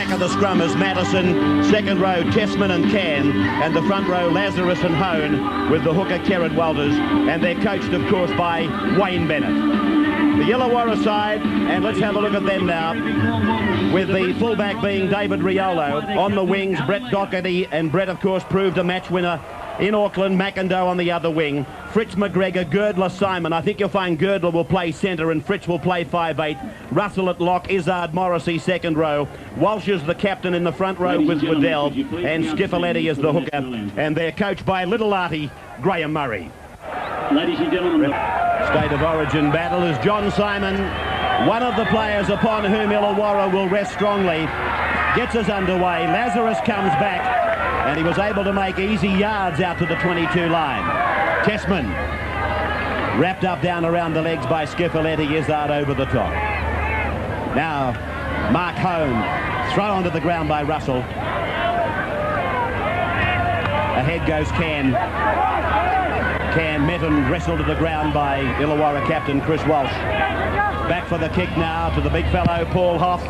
back of the scrum is Matterson, second row Tessman and Can, and the front row Lazarus and Hone with the hooker Kerrod Walters, and they're coached of course by Wayne Bennett. The Illawarra side, and let's have a look at them now, with the fullback being David Riolo. On the wings, Brett Docherty, and Brett of course proved a match winner in Auckland. McIndoe on the other wing. Fritz McGregor, Girdler, Simon. I think you'll find Girdler will play centre and Fritz will play 5'8". Russell at lock, Izzard Morrissey second row. Walsh is the captain in the front row with Waddell, and Skiffaletti is the hooker, and they're coached by Little Artie Graham Murray. Ladies and gentlemen, State of Origin battle is John Simon, one of the players upon whom Illawarra will rest strongly. Gets us underway. Lazarus comes back, and he was able to make easy yards out to the 22 line. Tessman wrapped up down around the legs by Skiffaletti. Izzard over the top. Now Mark Hone thrown onto the ground by Russell. Ahead goes Can. Can met and wrestled to the ground by Illawarra captain Chris Walsh. Back for the kick now to the big fellow Paul Hoff.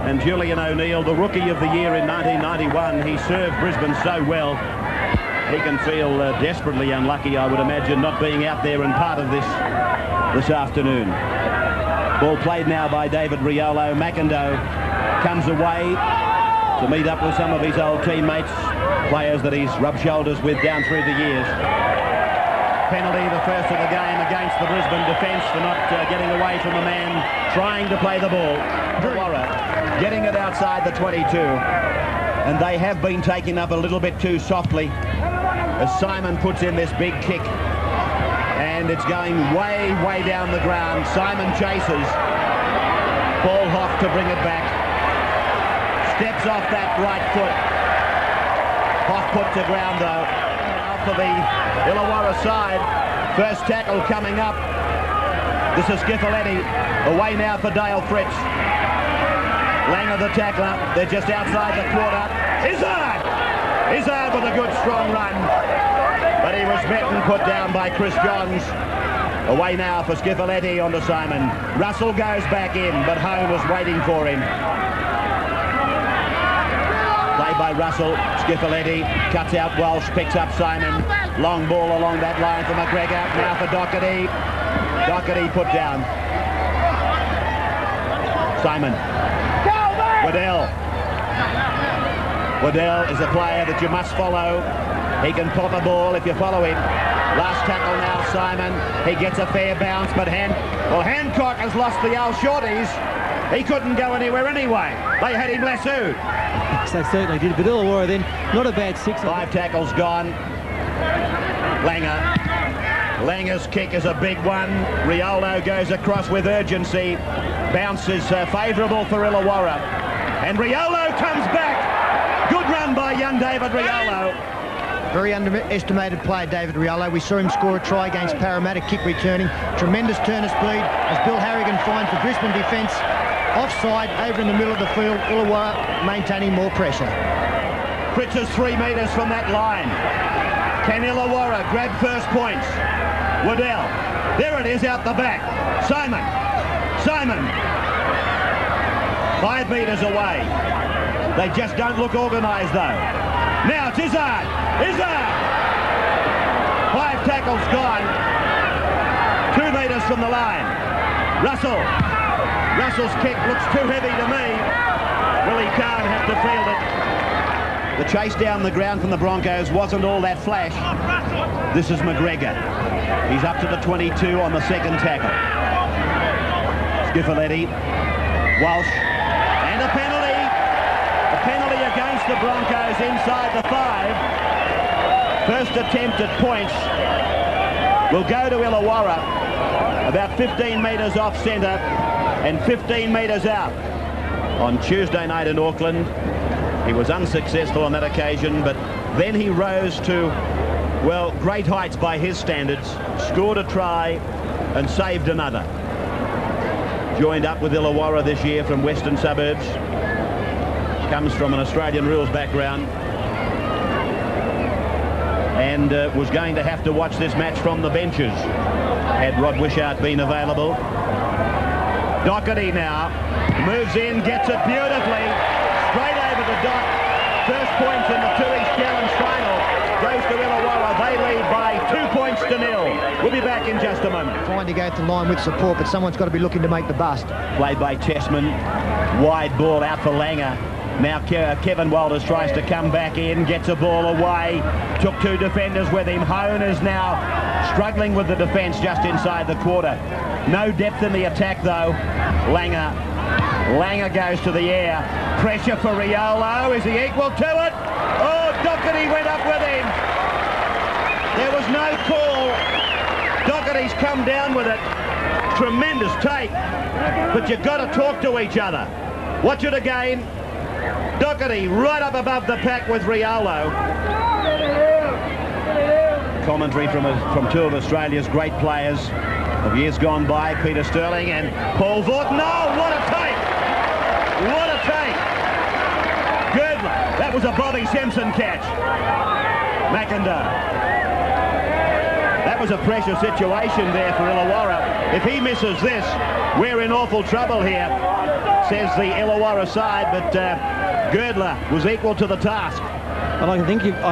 And Julian O'Neill, the rookie of the year in 1991, he served Brisbane so well. He can feel desperately unlucky, I would imagine, not being out there and part of this afternoon. Ball played now by David Riolo. McIndoe comes away to meet up with some of his old teammates, players that he's rubbed shoulders with down through the years. Penalty, the first of the game against the Brisbane defence for not getting away from a man trying to play the ball. Illawarra getting it outside the 22, and they have been taken up a little bit too softly as Simon puts in this big kick, and it's going way, way down the ground. Simon chases. Paul Hoff to bring it back. Steps off that right foot. Hoff put to ground though. For the Illawarra side, first tackle coming up. This is Skiffaletti, away now for Dale Fritz. Langer the tackler, they're just outside the quarter. Izzard with a good strong run, but he was met and put down by Chris Johns. Away now for Skiffaletti onto Simon. Russell goes back in, but Hone was waiting for him. Played by Russell. Skiffaletti cuts out Walsh, picks up Simon. Long ball along that line for McGregor. Now for Docherty. Docherty put down. Simon. Waddell is a player that you must follow. He can pop a ball if you follow him. Last tackle now, Simon. He gets a fair bounce, but Hancock has lost the old shorties. He couldn't go anywhere anyway. They had him lassoed. They certainly did, but Illawarra then, not a bad 6. 5 tackles gone. Langer's kick is a big one. Riolo goes across with urgency. Bounce is favourable for Illawarra. And Riolo comes back. Good run by young David Riolo. Very underestimated player, David Riolo. We saw him score a try against Parramatta, kick returning. Tremendous turn of speed as Bill Harrigan finds the Brisbane defence. Offside, over in the middle of the field. Illawarra maintaining more pressure. Fritz is 3 metres from that line. Can Illawarra grab first points? Waddell. There it is out the back. Simon. 5 metres away. They just don't look organised though. Now it's Izzard. 5 tackles gone. 2 metres from the line. Russell's kick looks too heavy to me. Willie Kahn had to field it. The chase down the ground from the Broncos wasn't all that flash. This is McGregor. He's up to the 22 on the second tackle. Skiffaletti, Walsh, and a penalty. A penalty against the Broncos inside the 5. First attempt at points will go to Illawarra, about 15 metres off centre and 15 metres out. On Tuesday night in Auckland, he was unsuccessful on that occasion, but then he rose to, well, great heights by his standards, scored a try and saved another. Joined up with Illawarra this year from Western Suburbs. Comes from an Australian rules background. And was going to have to watch this match from the benches had Rod Wishart been available. Docherty now moves in, gets it beautifully, straight over the dot. First points in the Tooheys Challenge final goes to Illawarra. They lead by 2 points to 0. We'll be back in just a moment. Trying to go to the line with support, but someone's got to be looking to make the bust. Played by Chessman, wide ball out for Langer. Now Kevin Walters tries to come back in, gets a ball away, took 2 defenders with him. Hone is now struggling with the defence just inside the quarter. No depth in the attack though. Langer goes to the air. Pressure for Riolo. Is he equal to it? Oh, Docherty went up with him. There was no call. Docherty's come down with it. Tremendous take. But you've got to talk to each other. Watch it again. Docherty right up above the pack with Riolo. Commentary from 2 of Australia's great players of years gone by, Peter Sterling and Paul Vaughton. Oh, what a take! What a take! Good. That was a Bobby Simpson catch. McIndoe. That was a pressure situation there for Illawarra. If he misses this, we're in awful trouble here, says the Illawarra side, but Girdler was equal to the task. And I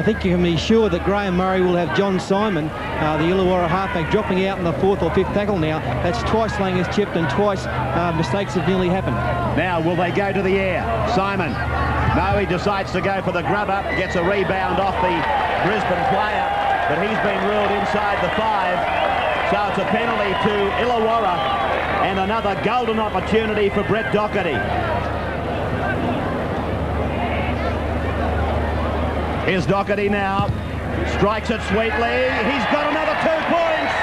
think you can be sure that Graham Murray will have John Simon, the Illawarra halfback, dropping out in the 4th or 5th tackle now. That's twice Langer's chipped and twice mistakes have nearly happened. Now, will they go to the air? Simon. No, he decides to go for the grub up, gets a rebound off the Brisbane player, but he's been ruled inside the 5. So it's a penalty to Illawarra and another golden opportunity for Brett Docherty. Here's Docherty now, strikes it sweetly, he's got another 2 points!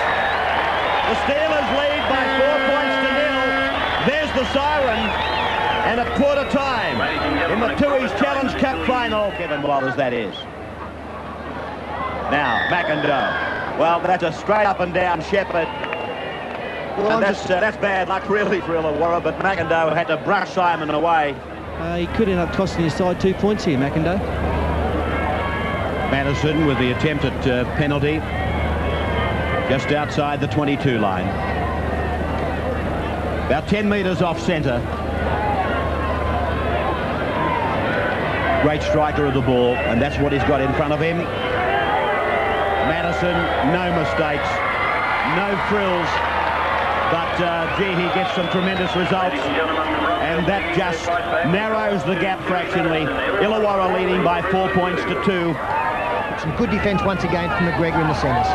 The Steelers lead by 4 points to 0. There's the siren, and at quarter time in the Tooheys Challenge Cup final. Kevin Walters, that is. Now, McIndoe. Well, that's a straight up and down shepherd. Well, and that's bad luck really for Illawarra, but McIndoe had to brush Simon away. He could end up costing his side 2 points here, McIndoe. Matterson with the attempted penalty just outside the 22 line. About 10 metres off centre. Great striker of the ball, and that's what he's got in front of him. Matterson, no mistakes, no frills, but gee, he gets some tremendous results, and that just narrows the gap fractionally. Illawarra leading by 4 points to 2. Some good defence once again from McGregor in the centres.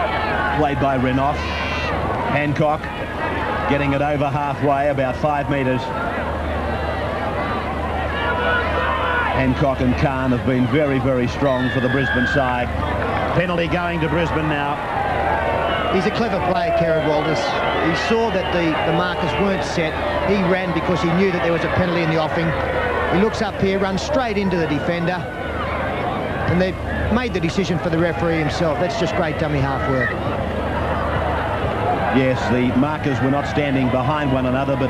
Played by Renoff. Hancock getting it over halfway, about 5 metres. Hancock and Khan have been very, very strong for the Brisbane side. Penalty going to Brisbane now. He's a clever player, Kerrod Walters. He saw that the markers weren't set. He ran because he knew that there was a penalty in the offing. He looks up here, runs straight into the defender, and they've made the decision for the referee himself. That's just great dummy half work. Yes, the markers were not standing behind one another, but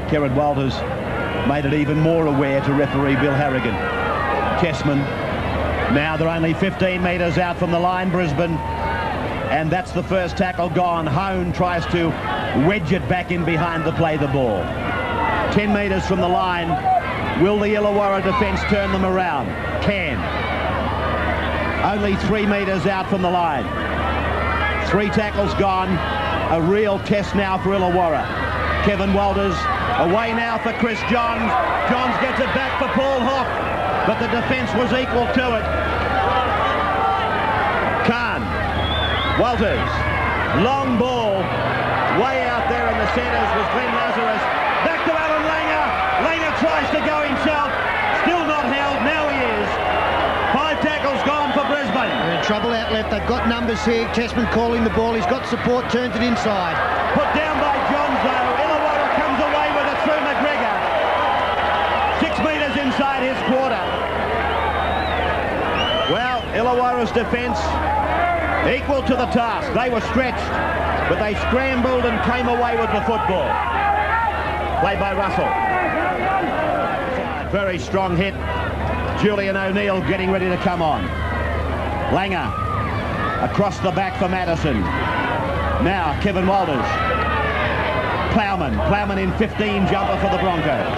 Kerrod Walters made it even more aware to referee Bill Harrigan. Chessman. Now they're only 15 metres out from the line, Brisbane, and that's the first tackle gone. Hone tries to wedge it back in behind the play the ball. 10 metres from the line. Will the Illawarra defence turn them around? Can. Only 3 metres out from the line. 3 tackles gone. A real test now for Illawarra. Kevin Walters away now for Chris Johns. Johns gets it back for Paul Hoff, but the defence was equal to it. Khan. Walters. Long ball. Way out there in the centres was Glenn Lazarus. Back to Alan Langer. Langer tries to go himself. Still not held. Now he is. 5 tackles gone for Brisbane. They're in trouble out left. They've got numbers here. Chessman calling the ball. He's got support. Turns it inside. Put down by Johns though. Illawarra comes away with it through McGregor. 6 metres inside his quarter. Well, Illawarra's defence equal to the task. They were stretched, but they scrambled and came away with the football. Played by Russell. Very strong hit. Julian O'Neill getting ready to come on. Langer across the back for Matterson. Now Kevin Walters. Plowman in 15 jumper for the Broncos.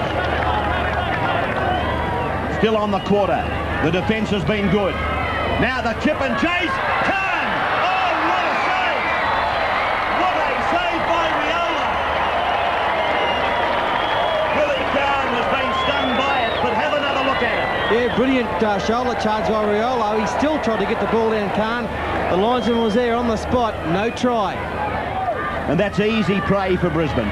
Still on the quarter. The defence has been good. Now the chip and chase. Khan! Oh, what a save! What a save by Riola! Billy Khan has been stung by it, but have another look at it. Yeah, brilliant shoulder charge by Riolo. He still tried to get the ball down Khan. The linesman was there on the spot. No try. And that's easy prey for Brisbane.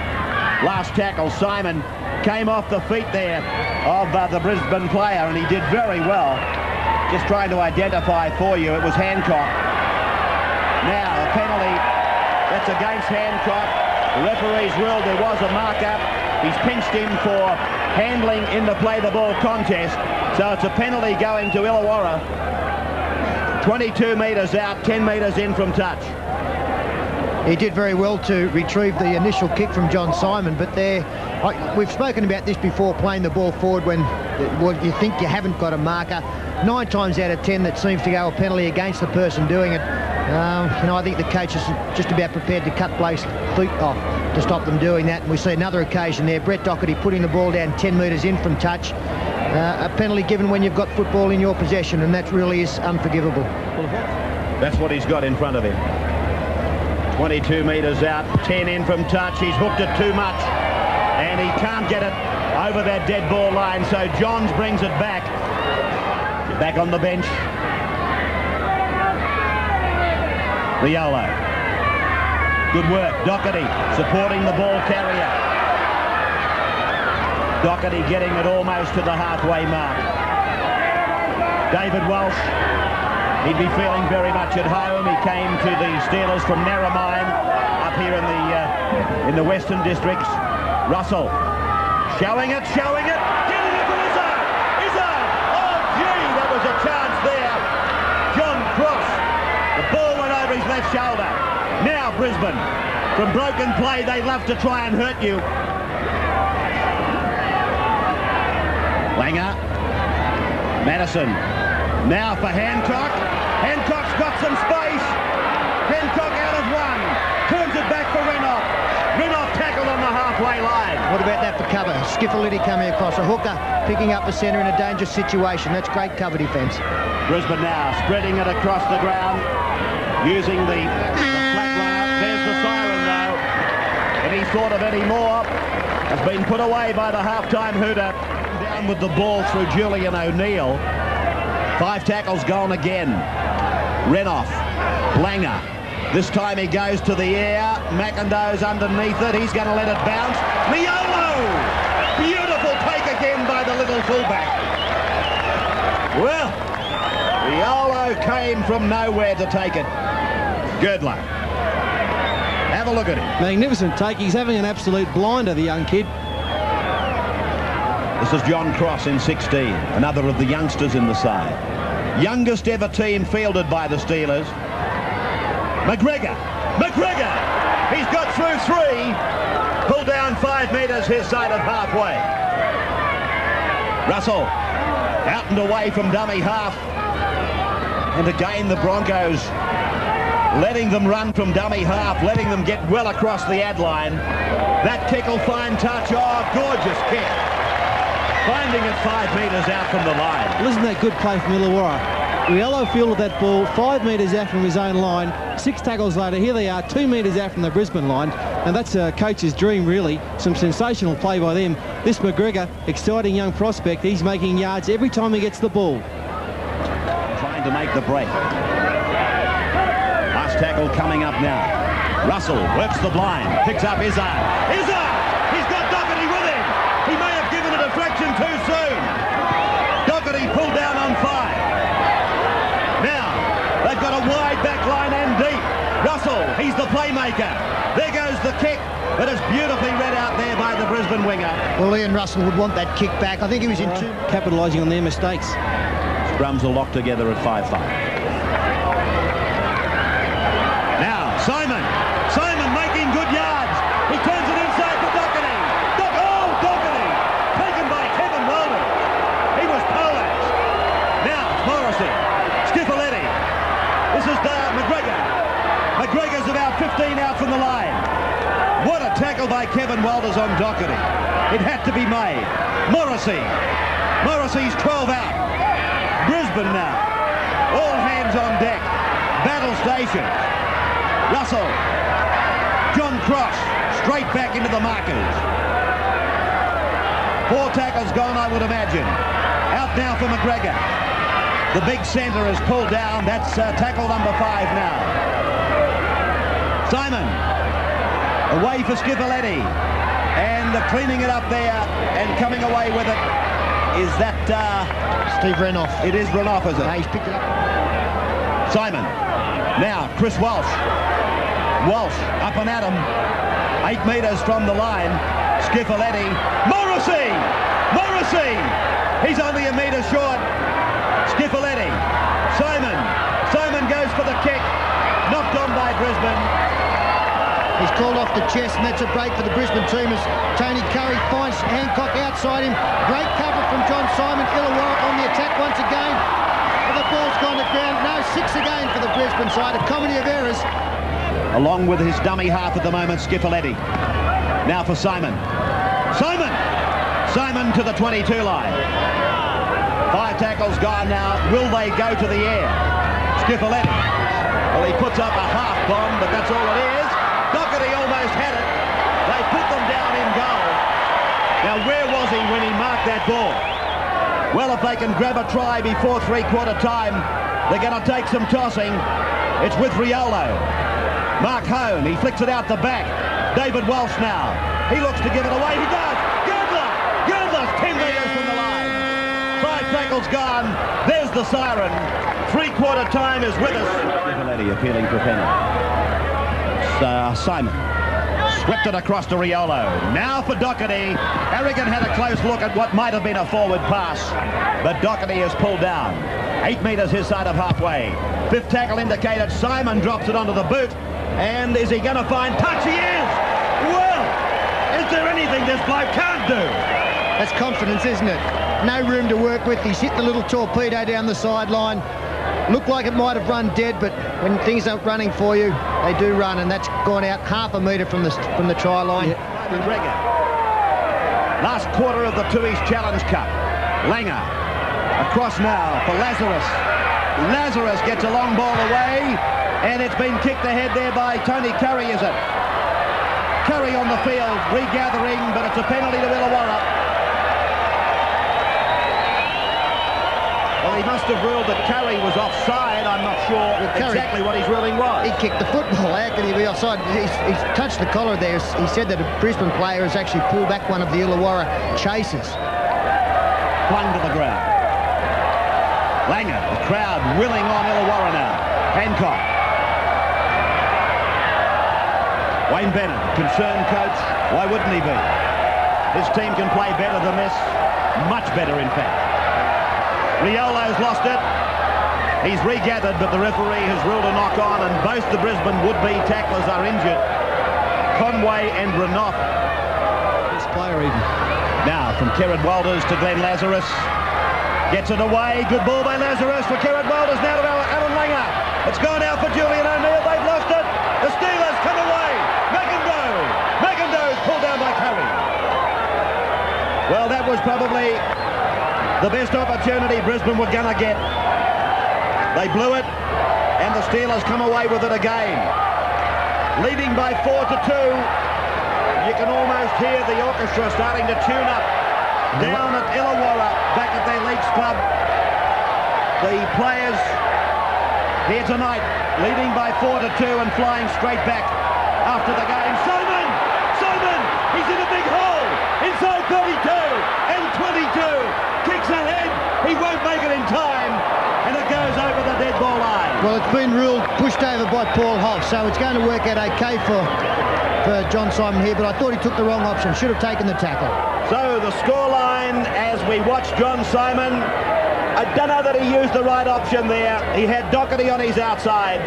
Last tackle, Simon came off the feet there of the Brisbane player, and he did very well. Just trying to identify for you, it was Hancock. Now, a penalty, that's against Hancock. The referee's ruled there was a mark-up. He's pinched him for handling in the play-the-ball contest. So it's a penalty going to Illawarra. 22 metres out, 10 metres in from touch. He did very well to retrieve the initial kick from John Simon, but we've spoken about this before, playing the ball forward when you think you haven't got a marker. 9 times out of 10 that seems to go a penalty against the person doing it. I think the coach is just about prepared to cut Blake's feet off to stop them doing that. And we see another occasion there, Brett Docherty putting the ball down 10 metres in from touch. A penalty given when you've got football in your possession, and that really is unforgivable. That's what he's got in front of him. 22 metres out, 10 in from touch. He's hooked it too much, and he can't get it over that dead ball line, so Johns brings it back. Back on the bench. Riolo. Good work. Docherty supporting the ball carrier. Docherty getting it almost to the halfway mark. David Walsh. He'd be feeling very much at home. He came to the Steelers from Narromine up here in the Western Districts. Russell showing it. Getting it to Izzard. Oh, gee, that was a chance there. John Cross. The ball went over his left shoulder. Now Brisbane. From broken play, they love to try and hurt you. Langer. Matterson. Now for Hancock. Hancock's got some space. Hancock out of one. Turns it back for Renoff. Renoff tackled on the halfway line. What about that for cover? Skiffaliti coming across. A hooker picking up the centre in a dangerous situation. That's great cover defence. Brisbane now spreading it across the ground. Using the flat runner. There's the siren though. Any thought of any more has been put away by the half-time hooter. Down with the ball through Julian O'Neill. 5 tackles gone again. Renoff. Langer. This time he goes to the air. McIndoe's underneath it. He's going to let it bounce. Riolo! Beautiful take again by the little fullback. Well, Riolo came from nowhere to take it. Girdler. Have a look at him. Magnificent take. He's having an absolute blinder, the young kid. This is John Cross in 16, another of the youngsters in the side. Youngest ever team fielded by the Steelers. McGregor. He's got through 3. Pulled down 5 metres his side of halfway. Russell out and away from dummy half. And again the Broncos letting them run from dummy half, letting them get well across the ad line. That kick will find touch. Oh, gorgeous kick. Finding it 5 metres out from the line. Listen to that good play from Illawarra. Riolo fielded that ball 5 metres out from his own line. 6 tackles later, here they are, 2 metres out from the Brisbane line. And that's a coach's dream, really. Some sensational play by them. This McGregor, exciting young prospect, he's making yards every time he gets the ball. Trying to make the break. Last tackle coming up now. Russell works the blind, picks up Izzard. He's got Docherty with him. He may have given it a fraction too soon. Docherty pulled down on 5. Now, they've got a wide back line and deep. Russell, he's the playmaker. There goes the kick, but it's beautifully read out there by the Brisbane winger. Well, Ian Russell would want that kick back. I think he was in 2. Capitalising on their mistakes. Scrums are locked together at 5-5. Now, Simon making good yards. He turns it inside to Docherty. Docherty! Taken by Kevin Weldon. He was polarized. Now, it's Morrissey. Skiffaliti. This is McGregor. McGregor's about 15 out from the line. What a tackle by by Kevin Walters on Docherty. It had to be made. Morrissey's 12 out. Brisbane now. All hands on deck. Battle stations. Russell. John Cross. Straight back into the markers. 4 tackles gone, I would imagine. Out now for McGregor. The big centre is pulled down. That's tackle number 5 now. Simon. Away for Skiffeletti. And cleaning it up there and coming away with it is that... Steve Renoff. It is Renoff, is it? No, he's picked it up. Simon. Now, Chris Walsh. Walsh up and at him. 8 metres from the line. Skiffeletti. Morrissey! He's only a metre short. Skiffeletti. Simon goes for the kick. Knocked on by Brisbane. He's called off the chest, and that's a break for the Brisbane team as Tony Curry finds Hancock outside him. Great cover from John Simon. Illawarra on the attack once again. And the ball's gone to ground. No, 6 again for the Brisbane side. A comedy of errors. Along with his dummy half at the moment, Skiffeletti. Now for Simon. Simon to the 22 line. 5 tackles gone now. Will they go to the air? Skiffeletti. Well, he puts up a half bomb, but that's all it is. Docherty almost had it. They put them down in goal. Now, where was he when he marked that ball? Well, if they can grab a try before 3/4 time, they're going to take some tossing. It's with Riolo. Mark Hone, he flicks it out the back. David Walsh now. He looks to give it away. He does. Girdler's 10 metres from the line. 5 tackles gone. There's the siren. 3/4 time is with us. Skiffeletti appealing for penalty. Simon swept it across to Riolo. Now for Docherty. Harrigan had a close look at what might have been a forward pass, but Docherty is pulled down. 8 metres his side of halfway. 5th tackle indicated. Simon drops it onto the boot. And is he going to find touch? He is! Well, is there anything this bloke can't do? That's confidence, isn't it? No room to work with. He's hit the little torpedo down the sideline. Looked like it might have run dead, but when things aren't running for you, they do run, and that's gone out half a metre from the try line. Yeah. McGregor. Last quarter of the Tooheys Challenge Cup. Langer. Across now for Lazarus. Lazarus gets a long ball away, and it's been kicked ahead there by Tony Curry, is it? Curry on the field, regathering, but it's a penalty to Illawarra. Well, he must have ruled that Curry was offside. I'm not sure exactly what his ruling was. He kicked the football. How could he be offside? He's touched the collar there. He said that a Brisbane player has actually pulled back one of the Illawarra chasers. Flung to the ground. Langer, the crowd willing on Illawarra now. Hancock. Wayne Bennett, concerned coach. Why wouldn't he be? His team can play better than this. Much better, in fact. Riolo's lost it. He's regathered, but the referee has ruled a knock-on, and both the Brisbane would-be tacklers are injured. Conway and Renoff. This player even. Now, from Kerrod Walters to Glenn Lazarus. Gets it away. Good ball by Lazarus for Kerrod Walters. Now to Alan Langer. It's gone out for Julian O'Neill. They've lost it. The Steelers come away. McIndoe's pulled down by Curry. Well, that was probably the best opportunity Brisbane were going to get. They blew it, and the Steelers come away with it again. Leading by 4-2. You can almost hear the orchestra starting to tune up. Down at Illawarra, back at their Leagues Club. The players here tonight, leading by 4-2 and flying straight back after the game. Simon! He's in a big hole! Inside 32 and 22. Kicks ahead. He won't make it in time. And it goes over the dead ball line. Well, it's been ruled pushed over by Paul Hoff, so it's going to work out okay for John Simon here, but I thought he took the wrong option. Should have taken the tackle. So the scoreline as we watch John Simon, I don't know that he used the right option there. He had Docherty on his outside.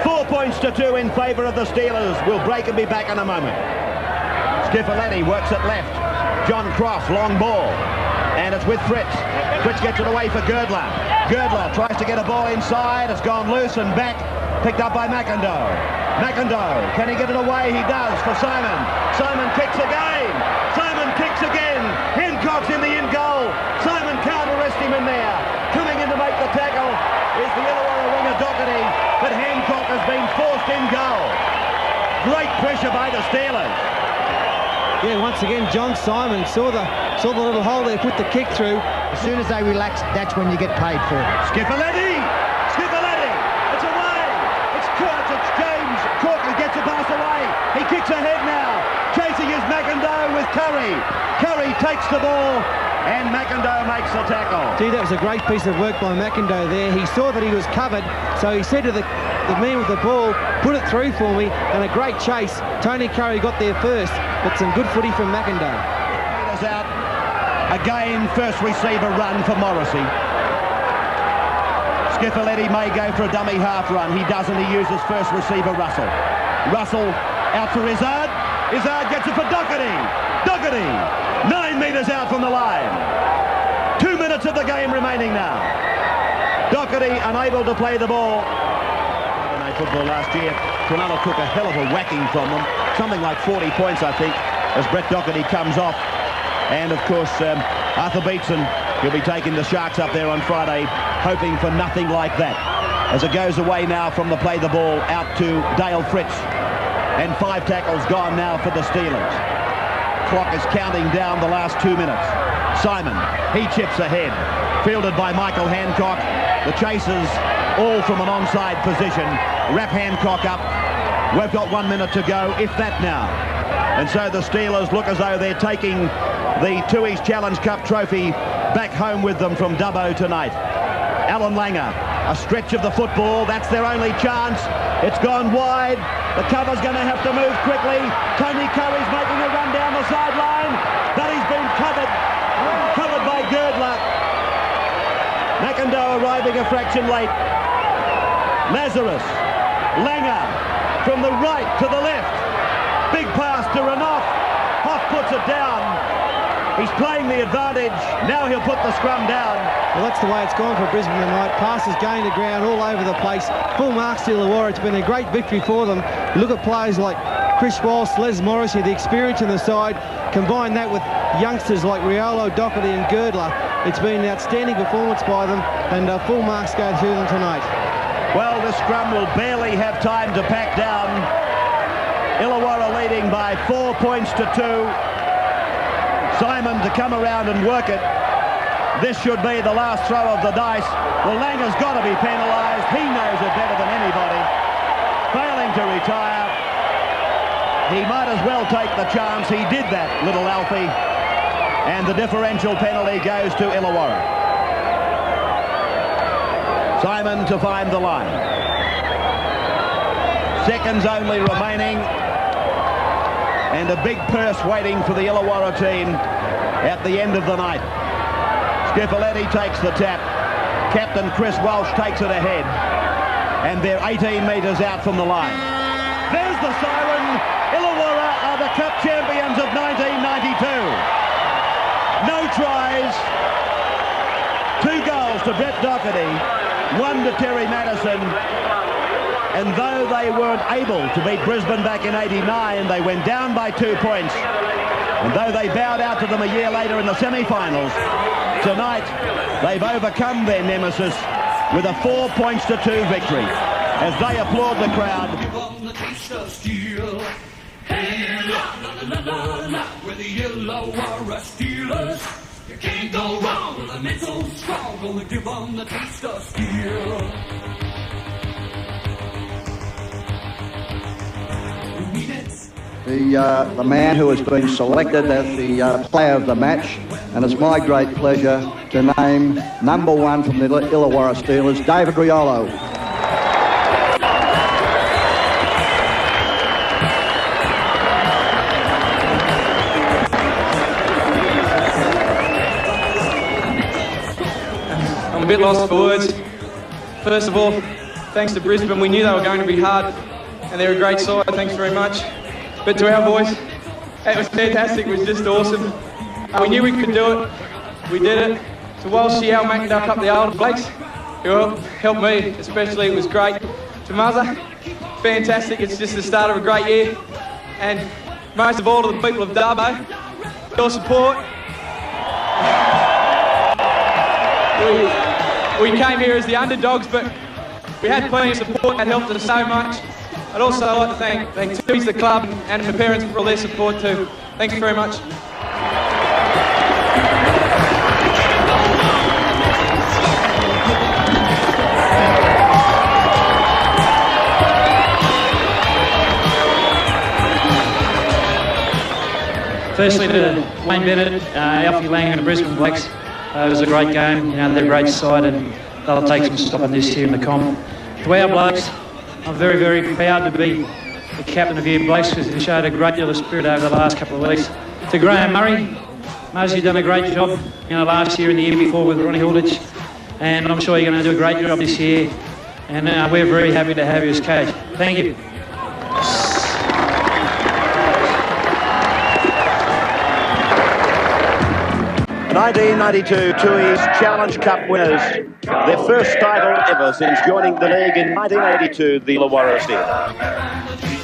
4-2 in favour of the Steelers. We'll break and be back in a moment. Skiffeletti works it left. John Cross, long ball. And it's with Fritz. Fritz gets it away for Girdler. Girdler tries to get a ball inside. It's gone loose and back. Picked up by McIndoe. Can he get it away? He does for Simon. Simon kicks again. Simon kicks again. Hancock's in the in goal. Simon can't arrest him in there. Coming in to make the tackle is the Illawarra winger Docherty, but Hancock has been forced in goal. Great pressure by the Steelers. Yeah, once again, John Simon saw the little hole there, put the kick through. As soon as they relax, that's when you get paid for it. Skiffoletti! It's away! It's Kurtz, it's James. Courtney gets a pass away. He kicks ahead now. Chasing is McIndoe with Curry. Curry takes the ball and McIndoe makes the tackle. Gee, that was a great piece of work by McIndoe there. He saw that he was covered, so he said to the man with the ball, put it through for me, and a great chase. Tony Curry got there first, but some good footy from McIndoe. Meters out. Again, first receiver run for Morrissey. Skiffoletti may go for a dummy half run. He doesn't. He uses first receiver Russell. Russell out for Izzard. Izzard gets it for Docherty. Docherty, 9 metres out from the line. 2 minutes of the game remaining now. Docherty unable to play the ball. Football last year, Cronulla took a hell of a whacking from them. Something like 40 points, I think, as Brett Docherty comes off. And, of course, Arthur Beetson, he'll be taking the Sharks up there on Friday, hoping for nothing like that. As it goes away now from the play the ball out to Dale Fritz. And 5 tackles gone now for the Steelers. Clock is counting down the last 2 minutes. Simon, he chips ahead. Fielded by Michael Hancock. The chasers all from an onside position. Wrap Hancock up. We've got 1 minute to go, if that now. And so the Steelers look as though they're taking the Tooheys Challenge Cup trophy back home with them from Dubbo tonight. Alan Langer, a stretch of the football. That's their only chance. It's gone wide. The cover's going to have to move quickly. Tony Curry's making a run down the sideline, but he's been covered by Girdler. McIndoe arriving a fraction late. Lazarus, Langer from the right to the left. Big pass to Renouf. Hoff puts it down. He's playing the advantage. Now he'll put the scrum down. Well, that's the way it's gone for Brisbane tonight. Passes going to ground all over the place. Full marks to Illawarra. It's been a great victory for them. You look at players like Chris Walsh, Les Morrissey, the experience in the side. Combine that with youngsters like Riolo, Docherty and Girdler. It's been an outstanding performance by them, and full marks go through them tonight. Well, the scrum will barely have time to pack down. Illawarra leading by 4 points to 2. Simon to come around and work it. This should be the last throw of the dice. Well, Langer's got to be penalised. He knows it better than anybody. Failing to retire. He might as well take the chance. He did that, little Alfie. And the differential penalty goes to Illawarra. Simon to find the line. Seconds only remaining. And a big purse waiting for the Illawarra team at the end of the night. Skiffoletti takes the tap. Captain Chris Walsh takes it ahead. And they're 18 metres out from the line. There's the siren. Illawarra are the Cup champions of 1992. No tries. 2 goals to Brett Docherty. 1 to Terry Matterson. And though they weren't able to beat Brisbane back in '89, they went down by 2 points. And though they bowed out to them a year later in the semi-finals, tonight they've overcome their nemesis with a 4 points to 2 victory as they applaud the crowd. With the Illawarra Steelers, you can't go wrong with a mental strong. Gonna give them the taste of steel. The man who has been selected as the player of the match, and it's my great pleasure to name number 1 from the Illawarra Steelers, David Riolo. I'm a bit lost for words. First of all, thanks to Brisbane. We knew they were going to be hard, and they're a great side. Thanks very much. But to our boys, it was fantastic. It was just awesome. We knew we could do it. We did it. To Walsh, Al McIndoe up the older blokes, who helped me especially. It was great. To Muzzer, fantastic. It's just the start of a great year. And most of all to the people of Dubbo. Your support. We came here as the underdogs, but we had plenty of support that helped us so much. I'd also like to thank Tooheys, the club, and my parents for all their support too. Thanks very much. Firstly to Wayne Bennett, Alfie Lang and the Brisbane Blacks. It was a great game, you know, they're a great side and they'll take some stopping this year in the comp. To our Blokes, I'm very, very proud to be the captain of your Blakes because they showed a great deal of spirit over the last couple of weeks. To Graham Murray, Mosey done a great job, you know, last year and the year before with Ronnie Hilditch, and I'm sure you're going to do a great job this year, and we're very happy to have you as coach. Thank you. 1992 Tooheys Challenge Cup winners, their first title ever since joining the league in 1982, the Illawarra Steelers.